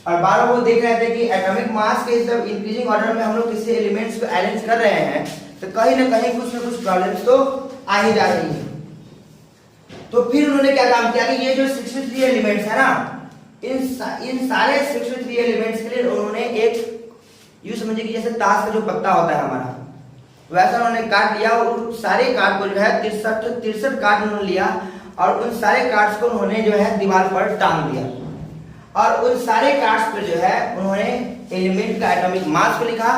और बार बार वो देख रहे थे कि एटॉमिक मास के सब इंक्रीजिंग ऑर्डर में हम लोग किसी एलिमेंट्स को अरेंज कर रहे हैं तो कहीं ना कहीं कुछ ना कुछ प्रॉब्लम्स तो आ ही जा रही है। तो फिर उन्होंने क्या काम किया कि ये जो 63 एलिमेंट्स है ना, इन सारे 63 एलिमेंट्स के लिए उन्होंने एक यूं समझिए कि जैसे ताश का जो पत्ता होता है हमारा, वैसा उन्होंने काट लिया और सारे कार्ड को जो है 63 कार्ड उन्होंने लिया और उन सारे कार्ड्स को उन्होंने जो है दीवार पर टांग दिया, और उन सारे कार्ड्स पर जो है उन्होंने एलिमेंट का एटॉमिक मास को लिखा,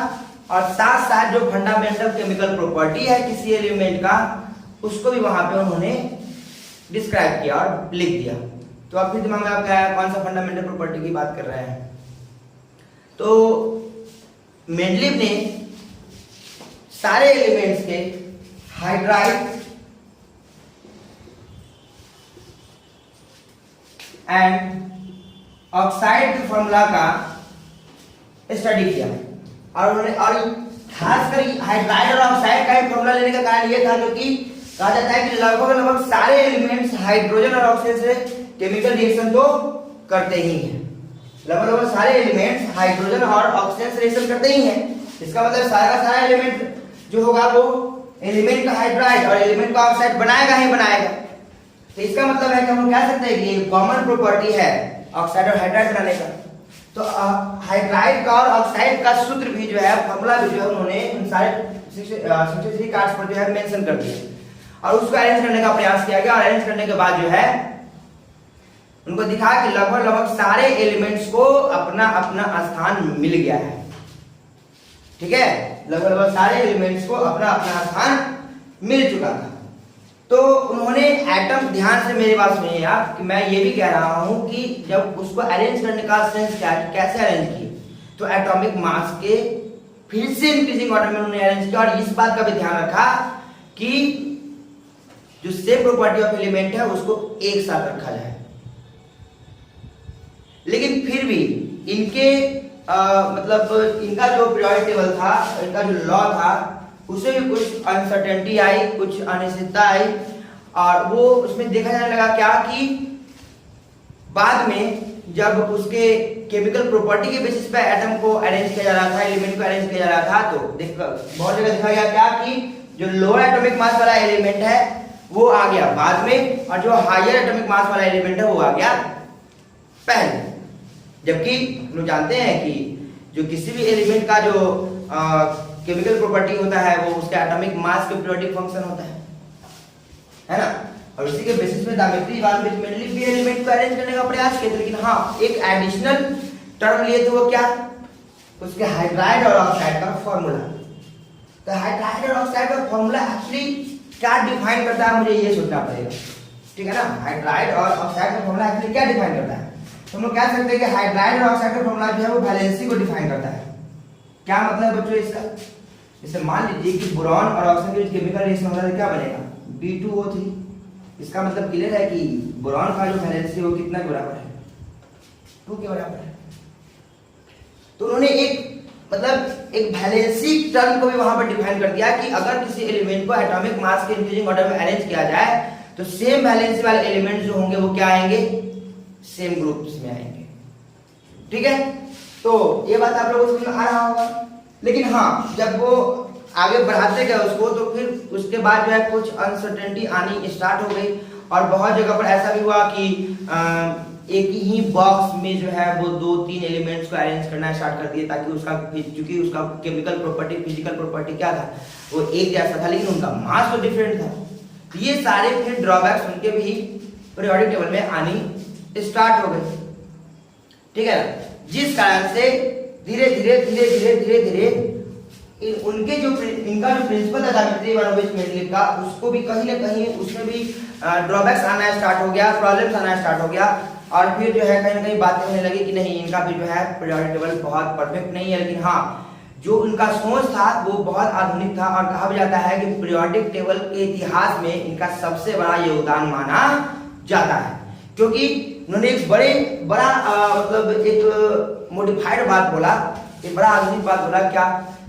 और साथ साथ जो फंडामेंटल केमिकल प्रॉपर्टी है किसी एलिमेंट का उसको भी वहां पे उन्होंने डिस्क्राइब किया और लिख दिया। तो अब फिर दिमाग में आपका कौन सा फंडामेंटल प्रॉपर्टी की बात कर रहे हैं। तो मेंडलीव ने सारे एलिमेंट्स के हाइड्राइड एंड ऑक्साइड के फॉर्मूला का स्टडी किया, और उन्होंने और खासकर हाइड्राइड और ऑक्साइड का फॉर्मूला लेने का कारण यह था क्योंकि कहा जाता है कि लगभग सारे एलिमेंट्स हाइड्रोजन और ऑक्सीजन से केमिकल रिएक्शन तो करते ही हैं। लगभग सारे एलिमेंट्स हाइड्रोजन और ऑक्सीजन से रिएक्शन करते ही हैं। इसका मतलब सारा का सारा एलिमेंट जो होगा वो एलिमेंट का हाइड्राइड और एलिमेंट का ऑक्साइड बनाएगा ही बनाएगा। तो इसका मतलब है कि हम कह सकते हैं कि ये कॉमन प्रॉपर्टी है ऑक्साइड और हाइड्राइड बनाने का। तो हाइड्राइड का और ऑक्साइड का सूत्र भी जो है फॉर्मूला भी जो है उन्होंने इन सारे 63 कार्ड्स पर जो है मेंशन कर दिया और उसको अरेंज करने का प्रयास किया गया, और अरेंज करने के बाद जो है उनको दिखा कि लगभग सारे एलिमेंट्स को अपना अपना स्थान मिल गया है। ठीक है, लगभग सारे एलिमेंट्स को अपना अपना स्थान मिल चुका था। तो उन्होंने एटम, ध्यान से मेरी बात सुनिए आप कि मैं ये भी कह रहा हूं कि जब उसको अरेंज करने का सेंस क्या, कैसे अरेंज किए, तो एटॉमिक मास के फिर से इंक्रीजिंग ऑर्डर में उन्होंने अरेंज किया, और इस बात का भी ध्यान रखा कि जो सेम प्रॉपर्टी ऑफ एलिमेंट है उसको एक साथ रखा जाए। लेकिन फिर भी इनके मतलब इनका जो पीरियोडिक टेबल था, इनका जो लॉ था, उसे भी कुछ अनसर्टेनिटी आई, कुछ अनिश्चितता आई, और वो उसमें देखा जाने लगा क्या कि बाद में जब उसके केमिकल प्रॉपर्टी के बेसिस पे एटम को अरेंज किया जा रहा था, एलिमेंट को अरेंज किया जा रहा था, तो बहुत जगह देखा गया क्या कि जो लोअर एटॉमिक मास वाला एलिमेंट है वो आ गया बाद में, और जो हायर एटॉमिक मास वाला एलिमेंट है वो आ गया पहले। जबकि हम जानते हैं कि जो किसी भी एलिमेंट का जो केमिकल प्रॉपर्टी होता है वो उसका एटॉमिक मास के पीरियोडिक फंक्शन होता है ना। और उसी के बेसिस पे दामित्री इवानोविच मेंडलीफ भी एलिमेंट को अरेंज करने का प्रयास किए थे। लेकिन हाँ, एक एडिशनल टर्म लिए थे, वो क्या, उसके हाइड्राइड और ऑक्साइड का फॉर्मूला। तो हाइड्राइड और ऑक्साइड का फॉर्मूला एक्चुअली क्या डिफाइन करता है, मुझे ये सोचना पड़ेगा, ठीक है ना। हाइड्राइड और ऑक्साइड का फॉर्मूला एक्चुअली क्या डिफाइन करता है, तो हम लोग कह सकते हैं कि हाइड्राइड और ऑक्साइड का फॉर्मूला जो है वो वैलेंसी को डिफाइन करता है। क्या मतलब बच्चों इसका, जैसे मान लीजिए कि बोरॉन और ऑक्सीजन के बीच केमिकल रिएक्शन होगा तो क्या बनेगा, B2O3। इसका मतलब क्लियर है कि बोरॉन का जो वैलेंसी वो कितना के बराबर है, 2 के बराबर है। तो उन्होंने एक मतलब एक वैलेंसी टर्म को भी वहां पर डिफाइन कर दिया कि अगर किसी एलिमेंट को एटॉमिक मास के इंक्रीजिंग ऑर्डर में अरेंज किया जाए तो सेम वैलेंसी वाले एलिमेंट्स जो होंगे वो क्या आएंगे, सेम ग्रुप्स में आएंगे, ठीक है। तो ये बात आप लोगों को समझ में आ रहा होगा। लेकिन हाँ, जब वो आगे बढ़ाते गए उसको तो फिर उसके बाद जो है कुछ अनसर्टेनिटी आनी स्टार्ट हो गई और बहुत जगह पर ऐसा भी हुआ कि एक ही बॉक्स में जो है वो 2-3 एलिमेंट्स को अरेंज करना स्टार्ट कर दिए, ताकि उसका, क्योंकि उसका केमिकल प्रॉपर्टी, फिजिकल प्रॉपर्टी क्या था, वो एक जैसा था लेकिन उनका मास तो डिफरेंट था। तो ये सारे फिर ड्रॉबैक्स उनके भी पीरियोडिक टेबल में आनी स्टार्ट हो गए, ठीक है। जिस कारण से धीरे धीरे उनके जो इनका जो प्रिंसिपल था दामित्री इवानोविच मेंडलीफ का, उसको भी कहीं ना कहीं उसमें भी ड्रॉबैक्स आना स्टार्ट हो गया, प्रॉब्लम्स आना स्टार्ट हो गया और फिर जो है कहीं ना कहीं बातें होने लगी कि नहीं, इनका भी जो है पीरियोडिक टेबल बहुत परफेक्ट नहीं है। लेकिन हाँ, जो उनका सोच था वो बहुत आधुनिक था और कहा भी जाता है कि पीरियोडिक टेबल के इतिहास में इनका सबसे बड़ा योगदान माना जाता है, क्योंकि उन्होंने एक बड़ा मतलब एक मॉडिफाइड बात बोला, एक बड़ा आधुनिक बात बोला, क्या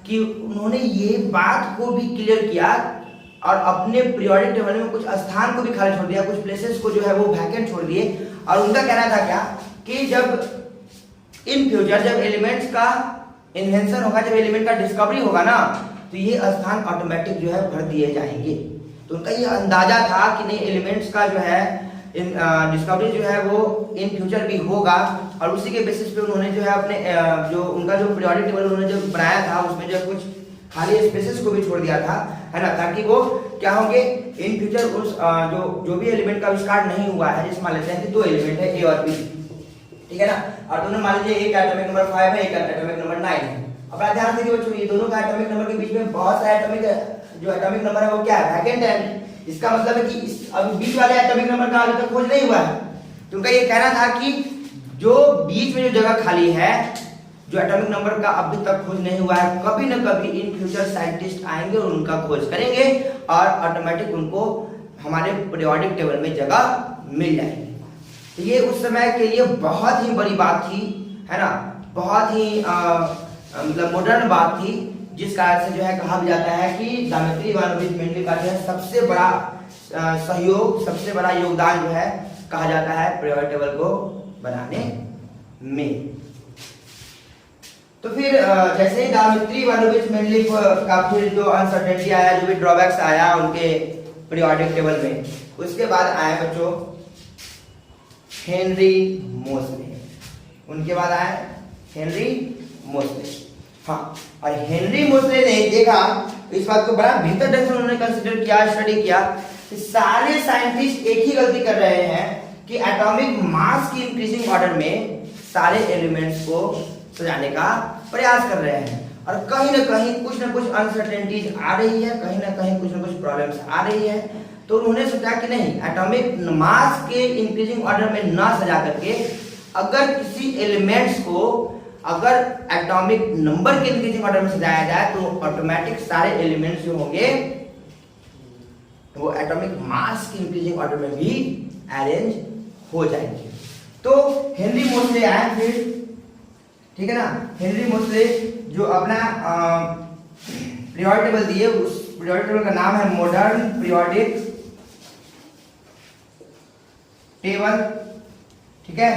कि उन्होंने ये बात को भी क्लियर किया और अपने पीरियोडिक टेबल में कुछ स्थान को भी खाली छोड़ दिया, कुछ प्लेसेस को जो है वो वैकेंट छोड़ दिए। और उनका कहना था क्या कि जब इन फ्यूचर जब एलिमेंट्स का इन्वेंशन होगा, जब एलिमेंट का डिस्कवरी होगा ना, तो ये स्थान ऑटोमेटिक जो है भर दिए जाएंगे। तो उनका ये अंदाजा था कि नहीं, एलिमेंट्स का जो है डिस्कवरी जो है वो इन फ्यूचर भी होगा और उसी के बेसिस पे उन्होंने जो है अपने जो उनका जो पीरियोडिक टेबल उन्होंने जो बनाया था उसमें जो कुछ खाली स्पेसेस को भी छोड़ दिया था, है ना, ताकि वो क्या होंगे इन फ्यूचर उस जो भी एलिमेंट का आविष्कार नहीं हुआ है, जैसे मान लेते हैं कि 2 एलिमेंट है A और B, ठीक है ना, और दोनों मान लीजिए एक एटॉमिक नंबर 5 है, एक एटॉमिक नंबर 9 है। अब आप ध्यान से बच्चों, ये दोनों का एटॉमिक नंबर के बीच में बहुत सारे एटॉमिक नंबर है वो क्या है, वैकेंट है। इसका मतलब है कि अभी बीच वाले एटॉमिक नंबर का अभी तक खोज नहीं हुआ है। तो उनका ये कहना था कि जो बीच में जो जगह खाली है, जो एटॉमिक नंबर का अभी तक खोज नहीं हुआ है, कभी न कभी इन फ्यूचर साइंटिस्ट आएंगे और उनका खोज करेंगे और ऑटोमेटिक उनको हमारे पीरियोडिक टेबल में जगह मिल जाएगी। तो ये उस समय के लिए बहुत ही बड़ी बात थी, है ना, बहुत ही मतलब मॉडर्न बात थी, जिस कारण से जो है कहा भी जाता है कि दामित्री इवानोविच मेंडलीफ का जो है सबसे बड़ा सहयोग, सबसे बड़ा योगदान जो है कहा जाता है पीरियोडिक टेबल को बनाने में। तो फिर जैसे ही दामित्री इवानोविच मेंडलीफ का फिर जो अनसर्टेनिटी आया, जो भी ड्रॉबैक्स आया उनके पीरियोडिक टेबल में, उसके बाद आए बच्चों हेनरी मोसले। उनके बाद आए हेनरी मोसले। हाँ, और हेनरी मोसले ने देखा, इस बात को बड़ा बेहतर ढंग से उन्होंने कंसीडर किया, स्टडी किया कि सारे साइंटिस्ट एक ही गलती कर रहे हैं कि एटॉमिक मास की इंक्रीजिंग ऑर्डर में सारे एलिमेंट्स को सजाने का प्रयास कर रहे हैं और कहीं ना कहीं कुछ ना कुछ अनसर्टेनिटीज आ रही है, कहीं ना कहीं कुछ ना कुछ प्रॉब्लम्स आ रही है। तो उन्होंने सोचा कि नहीं, एटॉमिक मास के इंक्रीजिंग ऑर्डर में ना सजा करके अगर किसी एलिमेंट्स को अगर एटॉमिक नंबर के इंक्रीजिंग ऑर्डर में सजाया जाए तो ऑटोमेटिक सारे एलिमेंट्स जो होंगे वो एटॉमिक मास की इंक्रीजिंग ऑर्डर में भी अरेंज हो जाएंगे। तो हेनरी मोसले आए फिर, ठीक है ना। हेनरी मोसले जो अपना पीरियोडिक टेबल दिए, उस पीरियोडिक टेबल का नाम है मॉडर्न पीरियोडिक टेबल, ठीक है।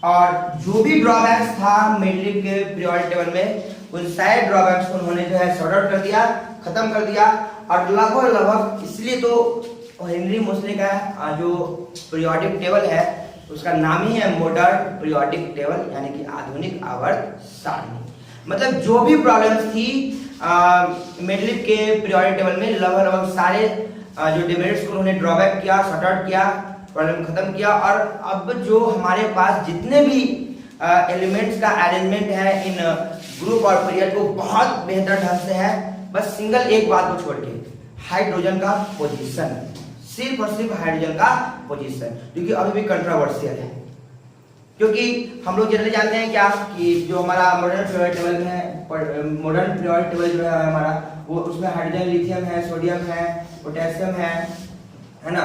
और जो भी ड्रॉबैक्स था मेंडलीफ के पीरियोडिक टेबल में, उन सारे ड्रॉबैक्स को उन्होंने जो है सॉर्ट आउट कर दिया, खत्म कर दिया। और लगभग इसलिए तो हेनरी मोसले का जो पीरियोडिक टेबल है उसका नाम ही है मॉडर्न पीरियोडिक टेबल, यानी कि आधुनिक आवर्त सारणी। मतलब जो भी प्रॉब्लम्स थी मेंडलीफ के पीरियोडिक टेबल में लगभग सारे जो डिमेरिट्स को उन्होंने ड्रॉबैक किया, सॉर्ट आउट किया, प्रॉब्लम खत्म किया। और अब जो हमारे पास जितने भी एलिमेंट्स का अरेंजमेंट है इन ग्रुप और पीरियड को बहुत बेहतर ढंग से है। बस सिंगल एक बात को छोड़ के, हाइड्रोजन का पोजीशन, सिर्फ और सिर्फ हाइड्रोजन का पोजीशन, जो कि अभी भी कंट्रोवर्शियल है। क्योंकि हम लोग जनरली जानते हैं क्या कि जो हमारा मॉडर्न पीरियोडिक टेबल है, मॉडर्न पीरियोडिक टेबल जो है हमारा, वो उसमें हाइड्रोजन, लिथियम है, सोडियम है, पोटेशियम है ना।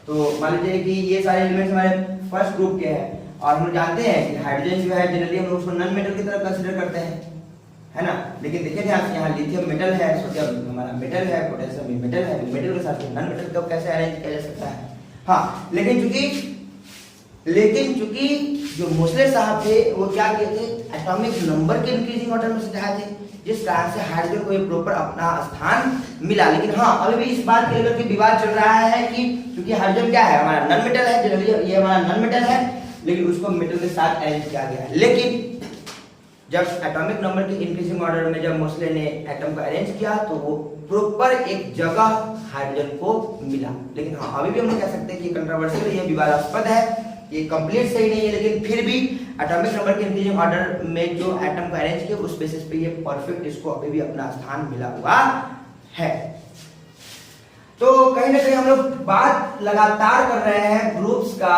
तो मान लीजिए कि ये सारे एलिमेंट्स हमारे फर्स्ट ग्रुप के हैं, और हम लोग जानते हैं कि हाइड्रोजन जो है जनरली हम लोग उसको नॉन मेटल की तरह कंसीडर करते हैं, है ना। लेकिन देखिए ध्यान से, यहाँ लिथियम मेटल है, सोडियम हमारा मेटल है, पोटेशियम भी मेटल है, मेटल के साथ नॉन मेटल को कैसे अरेंज किया जा सकता है। हाँ, लेकिन चूंकि जो मोसले साहब थे वो क्या किए थे, एटॉमिक नंबर के इंक्रीजिंग ऑर्डर में सजाए थे, जिस कारण से हाइड्रोजन को एक प्रॉपर अपना स्थान मिला। लेकिन हाँ, अभी भी इस बात के लेकर के विवाद चल रहा है कि क्योंकि हाइड्रोजन क्या है, हमारा नॉन मेटल है, जनरली ये हमारा नॉन मेटल है, लेकिन उसको मेटल के साथ अरेंज किया गया है। लेकिन जब एटॉमिक नंबर के इंक्रीजिंग ऑर्डर में जब मोसले ने एटम को अरेंज किया तो वो प्रॉपर एक जगह हाइड्रोजन को मिला। लेकिन हाँ, अभी भी हम कह सकते हैं कि कंट्रोवर्शियल, ये विवादास्पद है, ये कंप्लीट सही नहीं है, लेकिन फिर भी एटॉमिक नंबर के इंक्रीजिंग ऑर्डर में जो एटम को अरेंज किया उस बेसिस पे ये परफेक्ट इसको अभी भी अपना स्थान मिला हुआ है। तो कहीं ना कहीं हम लोग बात लगातार कर रहे हैं ग्रुप्स का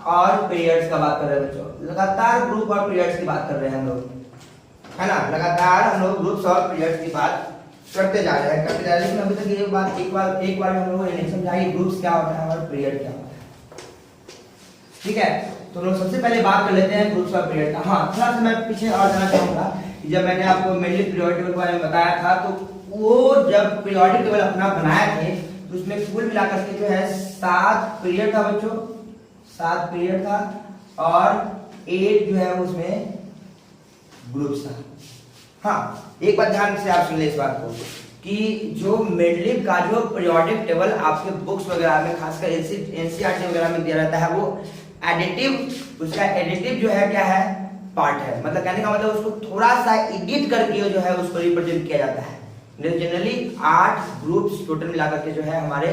और पीरियड्स का बात कर रहे हैं बच्चों, लगातार ग्रुप और पीरियड्स की बात कर रहे हैं हम लोग, है ना। लगातार हम लोग ग्रुप्स और पीरियड्स की बात करते जा रहे हैं। लेकिन अभी तक ये बात एक बार हम लोगों ने नहीं समझा कि ग्रुप्स क्या होता है और पीरियड क्या होता है। ठीक है, तो हम लोग सबसे पहले बात कर लेते हैं ग्रुप्स और पीरियड का। हाँ, थोड़ा सा मैं पीछे और जाना चाहूंगा कि जब मैंने आपको मेनली पीरियोडिक टेबल के बारे में बताया था, तो वो जब पीरियोडिक टेबल अपना बनाए थे तो उसमें कुल मिलाकर के जो है 7 पीरियड था बच्चों, 7 पीरियड था, और 8 जो है उसमें ग्रुप्स था। हाँ, एक बात ध्यान से आप सुन ले इस बात को कि जो मेंडलीव का जो पीरियोडिक टेबल आपके बुक्स वगैरह में, खासकर एनसीईआरटी वगैरह में दिया रहता है, वो एडिटिव, उसका एडिटिव जो है क्या है, पार्ट है। मतलब कहने का मतलब उसको थोड़ा सा एडिट करके जो है उसको रिप्रेजेंट किया जाता है। जनरली 8 ग्रुप्स टोटल मिलाकर के जो है हमारे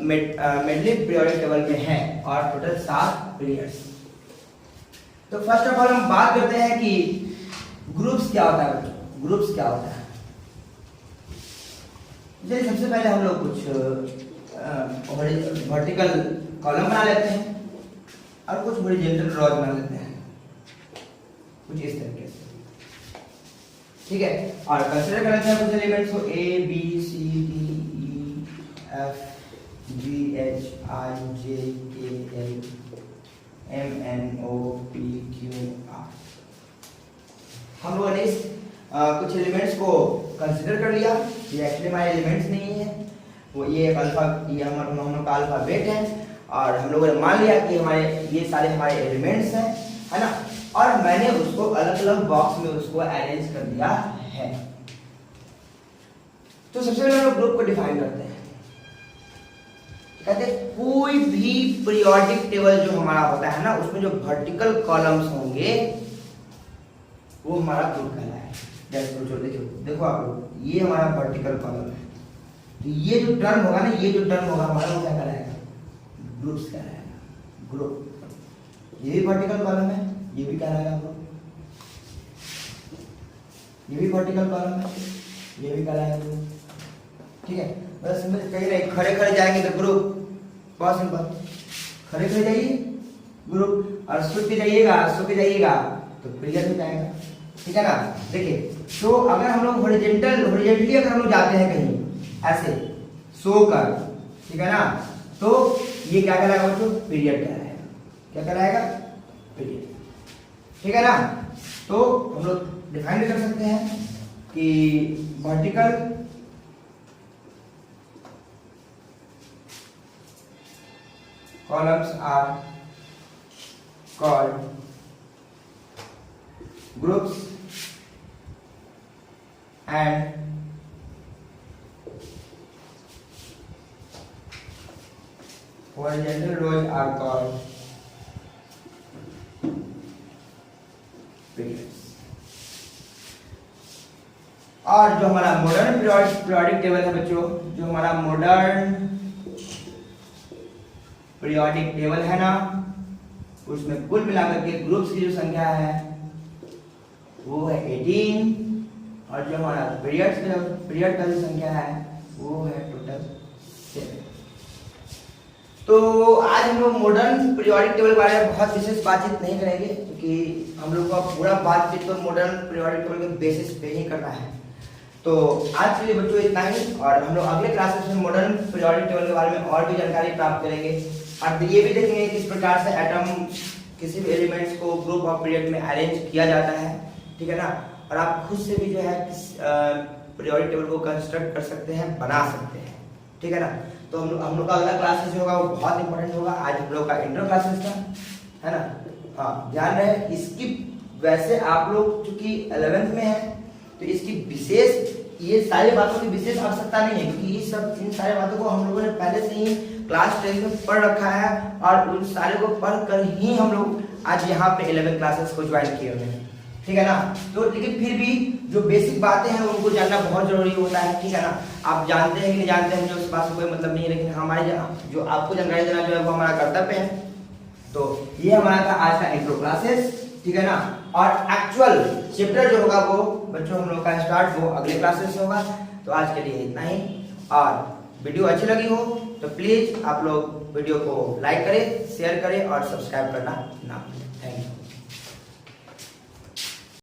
मेंडलीव पीरियोडिक टेबल में है, और टोटल 7 पीरियड्स। तो फर्स्ट ऑफ ऑल हम बात करते हैं कि ग्रुप्स क्या होता है। ग्रुप्स क्या होता है, चलिए सबसे पहले हम लोग कुछ वर्टिकल कॉलम बना लेते हैं और कुछ हॉरिजॉन्टल रॉज बना लेते हैं, कुछ इस तरीके से। ठीक है, और कंसीडर कर लेते हैं कुछ एलिमेंट्स को, A B C D E F G H I J K L M N O P Q R। हम लोगों ने कुछ एलिमेंट्स को कंसीडर कर लिया। ये एक्चुअली हमारे एलिमेंट्स नहीं है, वो ये एक अल्फा, ये हमारा अल्फाबेट है, और हम लोगों ने मान लिया कि हमारे ये सारे हमारे एलिमेंट्स हैं, है ना। और मैंने उसको अलग अलग बॉक्स में उसको अरेंज कर दिया है। तो सबसे पहले हम लोग ग्रुप को डिफाइन करते हैं। कहते हैं कोई भी पीरियोडिक टेबल जो हमारा होता है ना, उसमें जो वर्टिकल कॉलम्स होंगे वो हमारा ग्रुप कहलाएगा। देखो आप लोग, ये हमारा वर्टिकल कॉलम है, तो ये जो टर्म होगा ना, ये जो टर्म होगा हमारा, वो क्या कहलाएगा, ग्रुप्स कहलाएगा। ग्रुप, ये भी वर्टिकल कॉलम है, ये भी कहलाएगा ग्रुप, ये भी वर्टिकल कॉलम है, ये भी कहलाएगा ग्रुप। ठीक है, बस कहीं नहीं, खड़े खड़े जाएंगे तो ग्रुप, बहुत सिंपल, खड़े खड़े जाइए ग्रुप, और सो के जाइएगा तो पीरियड हो जाएगा। ठीक है ना। देखिए, तो अगर हम लोग हॉरिजॉन्टली अगर हम लोग जाते हैं कहीं ऐसे सो कर, ठीक है ना, तो ये क्या कहलाएगा बच्चों, पीरियड कहलाएगा। क्या कहलाएगा, पीरियड। ठीक है ना। तो हम लोग डिफाइन कर सकते हैं कि vertical columns are called groups and horizontal rows are called periods. और जो हमारा मॉडर्न पीरियोडिक टेबल है बच्चों, जो हमारा मॉडर्न पीरियोडिक टेबल है ना, उसमें कुल मिलाकर के ग्रुप्स की जो संख्या है वो है 18, और जो हमारा पीरियड का जो संख्या है वो है टोटल 7। तो आज हम लोग मॉडर्न पीरियोडिक टेबल के बारे में बहुत विशेष बातचीत नहीं करेंगे, क्योंकि हम लोग का पूरा बातचीत तो मॉडर्न पीरियोडिक टेबल के बेसिस पे ही करना है। तो आज के लिए बच्चों इतना ही, और हम लोग अगले क्लासेस में मॉडर्न पीरियोडिक टेबल के बारे में और भी जानकारी प्राप्त करेंगे, और ये भी देखेंगे किस प्रकार से एटम किसी भी एलिमेंट्स को ग्रुप ऑफ पीरियड में अरेंज किया जाता है, ठीक है ना। और आप खुद से भी जो है पीरियोडिक टेबल को कंस्ट्रक्ट कर सकते हैं, बना सकते हैं, ठीक है ना। तो हम लोग का अगला क्लासेस होगा वो बहुत इंपॉर्टेंट होगा। आज हम लोग का इंट्रो क्लासेस था, है ना। हाँ, ध्यान रहे इसकी, वैसे आप लोग चूंकि 11th में है तो इसकी विशेष, ये सारी बातों की विशेष आवश्यकता नहीं है, क्योंकि ये सब इन सारी बातों को हम लोगों ने पहले से ही क्लास 10 में पढ़ रखा है, और उन सारे को पढ़ कर ही हम लोग आज यहाँ पे 11 क्लासेस को ज्वाइन किए हुए हैं, ठीक है ना। तो लेकिन फिर भी जो बेसिक बातें हैं उनको जानना बहुत जरूरी होता है, ठीक है ना। आप जानते हैं कि नहीं जानते हैं, मुझे उस बात से कोई मतलब नहीं है, लेकिन हमारे जो आपको जानकारी देना जो है वो हमारा कर्तव्य है। तो ये हमारा था आज का इंट्रो क्लासेस, ठीक है ना। और एक्चुअल चैप्टर जो होगा वो बच्चों हम लोग का स्टार्ट वो अगले क्लासेस से होगा। तो आज के लिए इतना ही, और वीडियो अच्छी लगी हो तो प्लीज आप लोग वीडियो को लाइक करें, शेयर करें और सब्सक्राइब करना ना भूलें। Thank you.